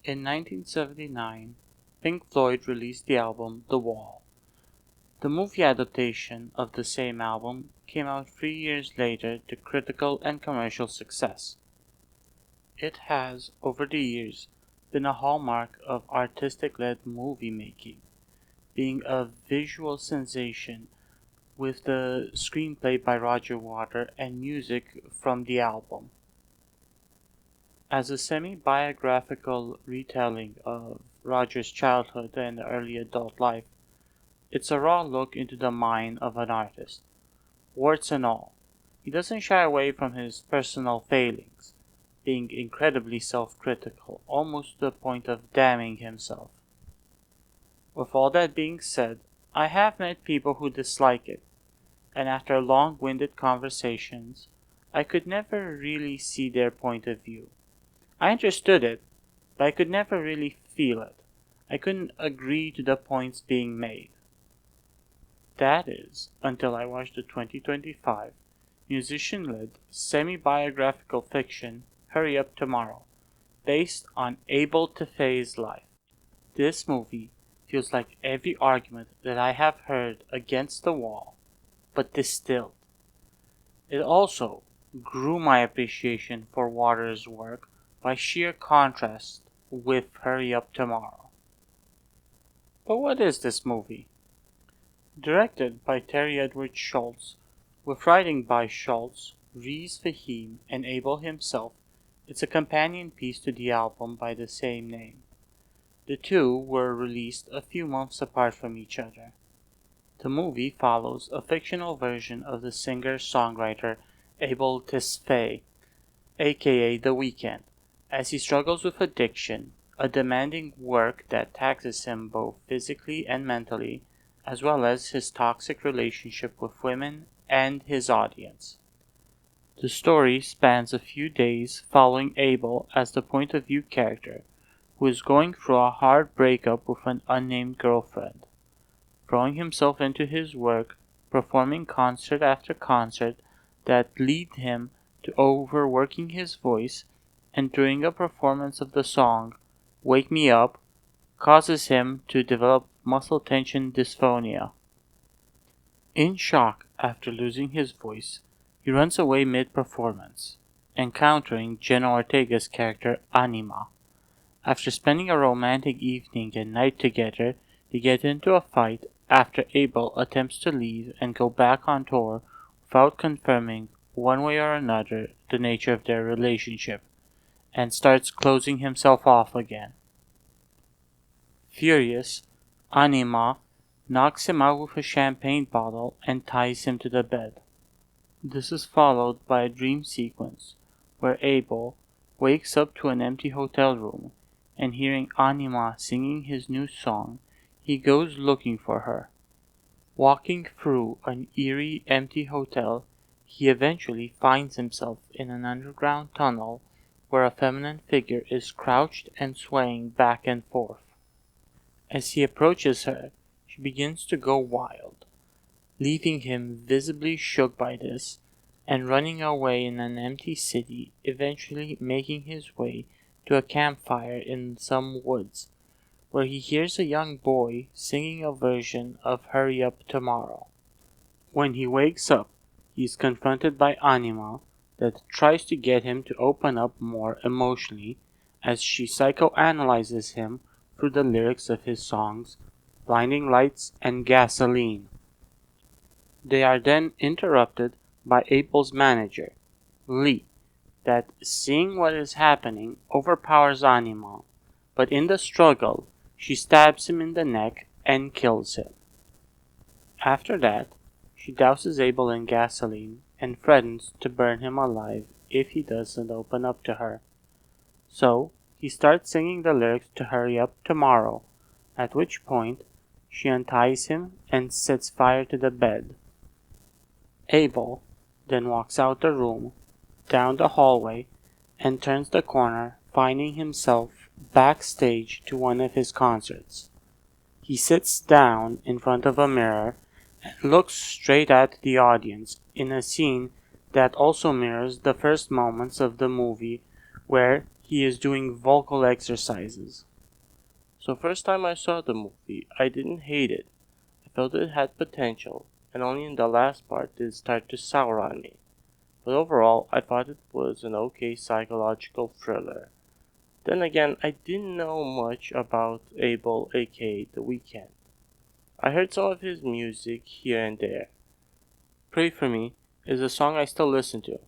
In 1979, Pink Floyd released the album The Wall. The movie adaptation of the same album came out 3 years later to critical and commercial success. It has, over the years, been a hallmark of artistic-led movie making, being a visual sensation with the screenplay by Roger Waters and music from the album. As a semi-biographical retelling of Roger's childhood and early adult life, it's a raw look into the mind of an artist, warts and all. He doesn't shy away from his personal failings, being incredibly self-critical, almost to the point of damning himself. With all that being said, I have met people who dislike it, and after long-winded conversations, I could never really see their point of view. I understood it, but I could never really feel it. I couldn't agree to the points being made. That is, until I watched the 2025 musician-led semi-biographical fiction Hurry Up Tomorrow, based on Abel Tefe's life. This movie feels like every argument that I have heard against The Wall, but distilled. It also grew my appreciation for Waters' work by sheer contrast with Hurry Up Tomorrow. But what is this movie? Directed by Terry Edward Schultz, with writing by Schultz, Reese Fahim, and Abel himself, it's a companion piece to the album by the same name. The two were released a few months apart from each other. The movie follows a fictional version of the singer-songwriter Abel Tesfaye, aka The Weeknd, as he struggles with addiction, a demanding work that taxes him both physically and mentally, as well as his toxic relationship with women and his audience. The story spans a few days following Abel as the point of view character, who is going through a hard breakup with an unnamed girlfriend, throwing himself into his work, performing concert after concert that lead him to overworking his voice, and during a performance of the song Wake Me Up, causes him to develop muscle tension dysphonia. In shock after losing his voice, he runs away mid-performance, encountering Jenna Ortega's character Anima. After spending a romantic evening and night together, they get into a fight after Abel attempts to leave and go back on tour without confirming one way or another the nature of their relationship, and starts closing himself off again. Furious, Anima knocks him out with a champagne bottle and ties him to the bed. This is followed by a dream sequence where Abel wakes up to an empty hotel room, and hearing Anima singing his new song, he goes looking for her. Walking through an eerie, empty hotel, he eventually finds himself in an underground tunnel where a feminine figure is crouched and swaying back and forth. As he approaches her, she begins to go wild, leaving him visibly shook by this, and running away in an empty city, eventually making his way to a campfire in some woods, where he hears a young boy singing a version of Hurry Up Tomorrow. When he wakes up, he is confronted by Anima that tries to get him to open up more emotionally as she psychoanalyzes him through the lyrics of his songs Blinding Lights and Gasoline. They are then interrupted by Abel's manager, Lee, that, seeing what is happening, overpowers Anima, but in the struggle, she stabs him in the neck and kills him. After that, she douses Abel in gasoline and threatens to burn him alive if he doesn't open up to her. So, he starts singing the lyrics to Hurry Up Tomorrow, at which point she unties him and sets fire to the bed. Abel then walks out the room, down the hallway, and turns the corner, finding himself backstage to one of his concerts. He sits down in front of a mirror and looks straight at the audience in a scene that also mirrors the first moments of the movie where he is doing vocal exercises. So first time I saw the movie, I didn't hate it. I felt it had potential, and only in the last part did it start to sour on me. But overall, I thought it was an okay psychological thriller. Then again, I didn't know much about Abel aka The Weeknd. I heard some of his music here and there. Pray For Me is a song I still listen to.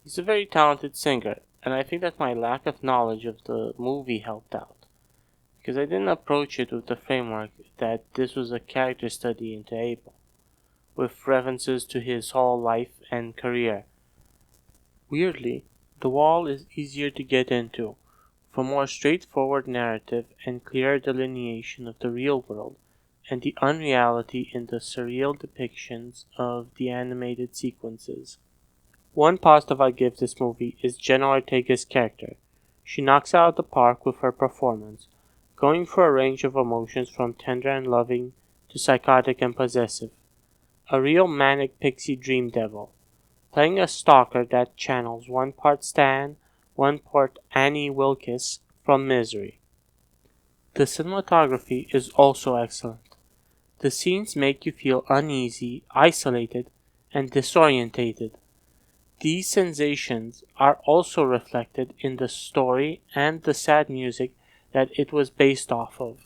He's a very talented singer, and I think that my lack of knowledge of the movie helped out, because I didn't approach it with the framework that this was a character study into Abel, with references to his whole life and career. Weirdly, The Wall is easier to get into, for more straightforward narrative and clearer delineation of the real world and the unreality in the surreal depictions of the animated sequences. One positive I give this movie is Jenna Ortega's character. She knocks it out of the park with her performance, going for a range of emotions from tender and loving to psychotic and possessive. A real manic pixie dream devil, playing a stalker that channels one part Stan, one part Annie Wilkes from Misery. The cinematography is also excellent. The scenes make you feel uneasy, isolated, and disorientated. These sensations are also reflected in the story and the sad music that it was based off of.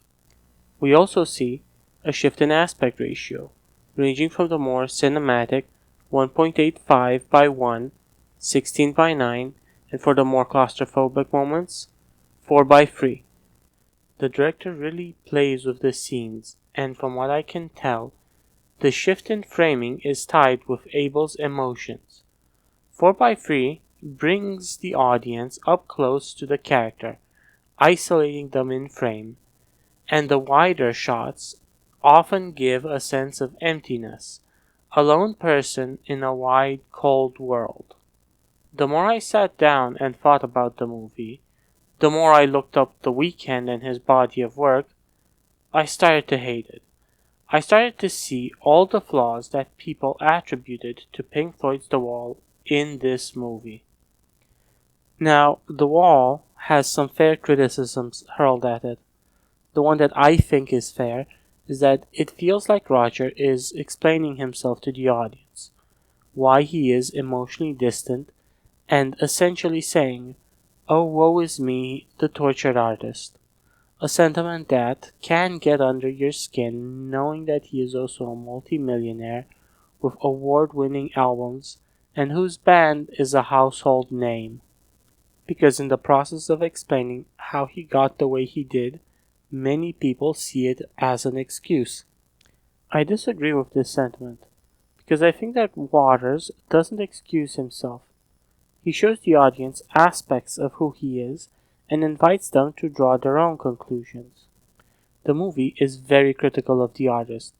We also see a shift in aspect ratio, ranging from the more cinematic 1.85 by 1, 16 by 9, and for the more claustrophobic moments, 4 by 3. The director really plays with the scenes, and from what I can tell, the shift in framing is tied with Abel's emotions. 4x3 brings the audience up close to the character, isolating them in frame, and the wider shots often give a sense of emptiness, a lone person in a wide, cold world. The more I sat down and thought about the movie, the more I looked up The Weeknd and his body of work, I started to hate it. I started to see all the flaws that people attributed to Pink Floyd's The Wall in this movie. Now, The Wall has some fair criticisms hurled at it. The one that I think is fair is that it feels like Roger is explaining himself to the audience, why he is emotionally distant, and essentially saying, "Oh, woe is me, the tortured artist." A sentiment that can get under your skin knowing that he is also a multi-millionaire with award-winning albums and whose band is a household name. Because in the process of explaining how he got the way he did, many people see it as an excuse. I disagree with this sentiment, because I think that Waters doesn't excuse himself. He shows the audience aspects of who he is and invites them to draw their own conclusions. The movie is very critical of the artist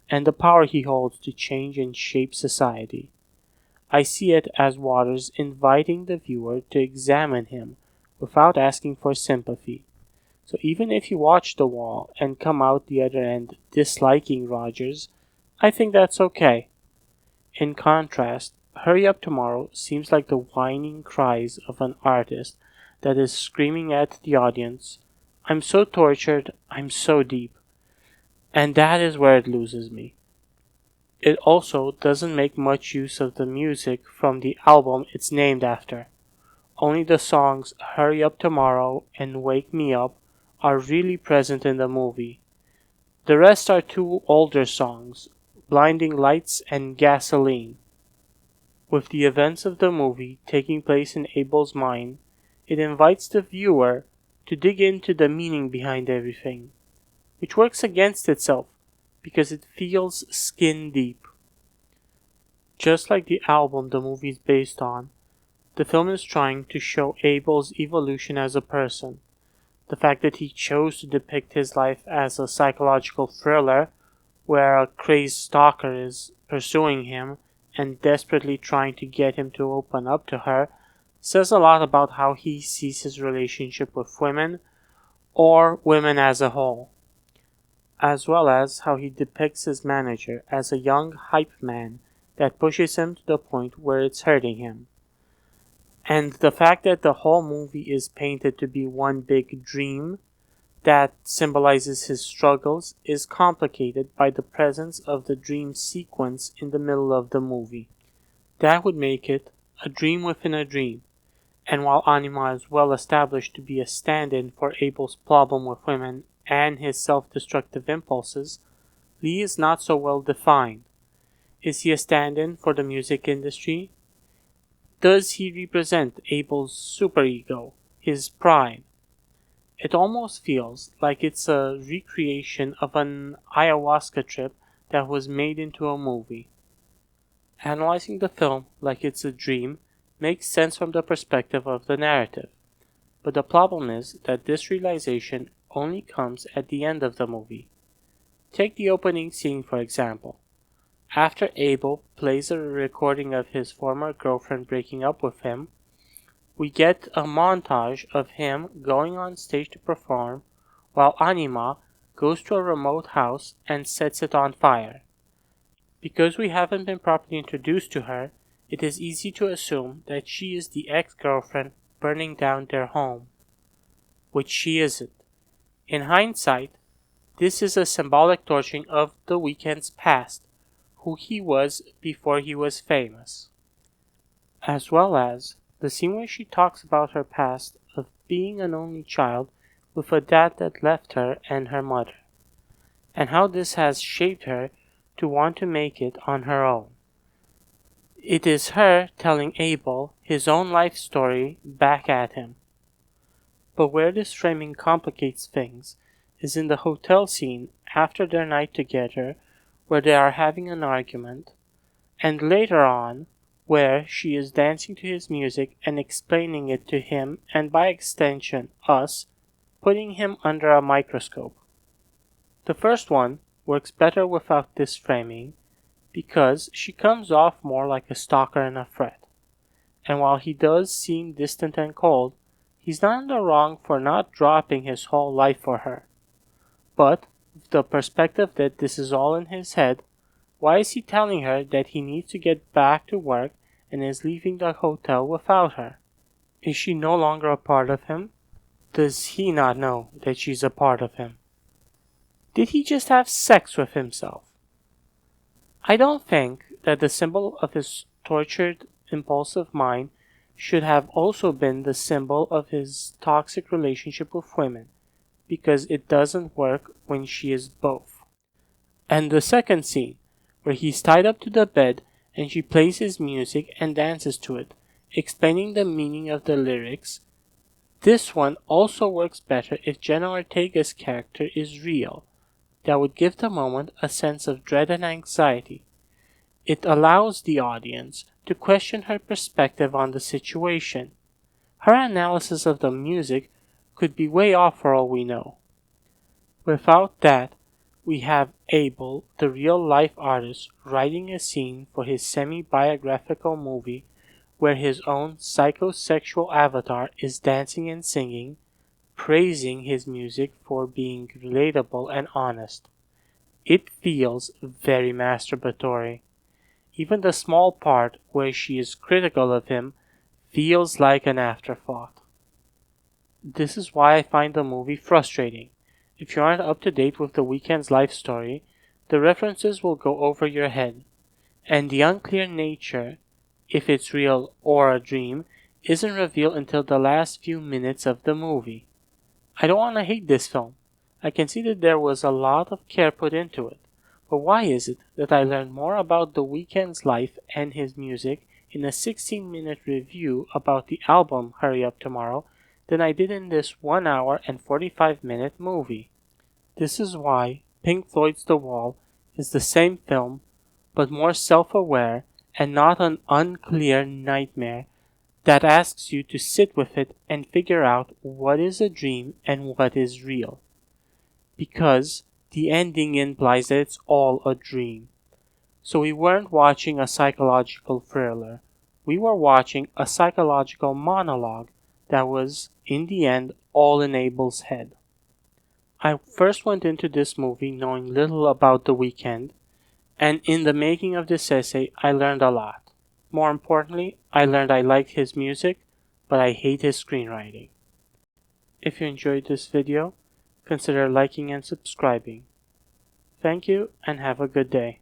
and the power he holds to change and shape society. I see it as Waters inviting the viewer to examine him without asking for sympathy. So even if you watch The Wall and come out the other end disliking Rogers, I think that's okay. In contrast, Hurry Up Tomorrow seems like the whining cries of an artist that is screaming at the audience, "I'm so tortured, I'm so deep." And that is where it loses me. It also doesn't make much use of the music from the album it's named after. Only the songs Hurry Up Tomorrow and Wake Me Up are really present in the movie. The rest are two older songs, Blinding Lights and Gasoline. With the events of the movie taking place in Abel's mind, it invites the viewer to dig into the meaning behind everything, which works against itself because it feels skin deep. Just like the album the movie is based on, the film is trying to show Abel's evolution as a person. The fact that he chose to depict his life as a psychological thriller where a crazed stalker is pursuing him and desperately trying to get him to open up to her says a lot about how he sees his relationship with women or women as a whole, as well as how he depicts his manager as a young hype man that pushes him to the point where it's hurting him. And the fact that the whole movie is painted to be one big dream that symbolizes his struggles is complicated by the presence of the dream sequence in the middle of the movie. That would make it a dream within a dream. And while Anima is well established to be a stand-in for Abel's problem with women and his self-destructive impulses, Lee is not so well defined. Is he a stand-in for the music industry? Does he represent Abel's superego, his pride? It almost feels like it's a recreation of an ayahuasca trip that was made into a movie. Analyzing the film like it's a dream makes sense from the perspective of the narrative, but the problem is that this realization only comes at the end of the movie. Take the opening scene for example. After Abel plays a recording of his former girlfriend breaking up with him, we get a montage of him going on stage to perform while Anima goes to a remote house and sets it on fire. Because we haven't been properly introduced to her, it is easy to assume that she is the ex-girlfriend burning down their home, which she isn't. In hindsight, this is a symbolic torching of The Weeknd's past, who he was before he was famous, as well as the scene where she talks about her past of being an only child with a dad that left her and her mother, and how this has shaped her to want to make it on her own. It is her telling Abel his own life story back at him. But where this framing complicates things is in the hotel scene after their night together where they are having an argument, and later on where she is dancing to his music and explaining it to him and by extension us, putting him under a microscope. The first one works better without this framing because she comes off more like a stalker and a threat. And while he does seem distant and cold, he's not in the wrong for not dropping his whole life for her. But with the perspective that this is all in his head, why is he telling her that he needs to get back to work and is leaving the hotel without her? Is she no longer a part of him? Does he not know that she's a part of him? Did he just have sex with himself? I don't think that the symbol of his tortured, impulsive mind should have also been the symbol of his toxic relationship with women, because it doesn't work when she is both. And the second scene, where he's tied up to the bed and she plays his music and dances to it, explaining the meaning of the lyrics, this one also works better if Jenna Ortega's character is real. That would give the moment a sense of dread and anxiety. It allows the audience to question her perspective on the situation. Her analysis of the music could be way off for all we know. Without that, we have Abel, the real-life artist, writing a scene for his semi-biographical movie where his own psychosexual avatar is dancing and singing, praising his music for being relatable and honest. It feels very masturbatory. Even the small part where she is critical of him feels like an afterthought. This is why I find the movie frustrating. If you aren't up to date with The Weeknd's life story, the references will go over your head, and the unclear nature, if it's real or a dream, isn't revealed until the last few minutes of the movie. I don't want to hate this film. I can see that there was a lot of care put into it, but why is it that I learned more about The Weeknd's life and his music in a 16-minute review about the album Hurry Up Tomorrow than I did in this 1 hour and 45-minute movie? This is why Pink Floyd's The Wall is the same film, but more self-aware and not an unclear nightmare that asks you to sit with it and figure out what is a dream and what is real. Because the ending implies that it's all a dream. So we weren't watching a psychological thriller. We were watching a psychological monologue that was, in the end, all in Abel's head. I first went into this movie knowing little about The Weeknd, and in the making of this essay I learned a lot. More importantly, I learned I liked his music, but I hate his screenwriting. If you enjoyed this video, consider liking and subscribing. Thank you and have a good day.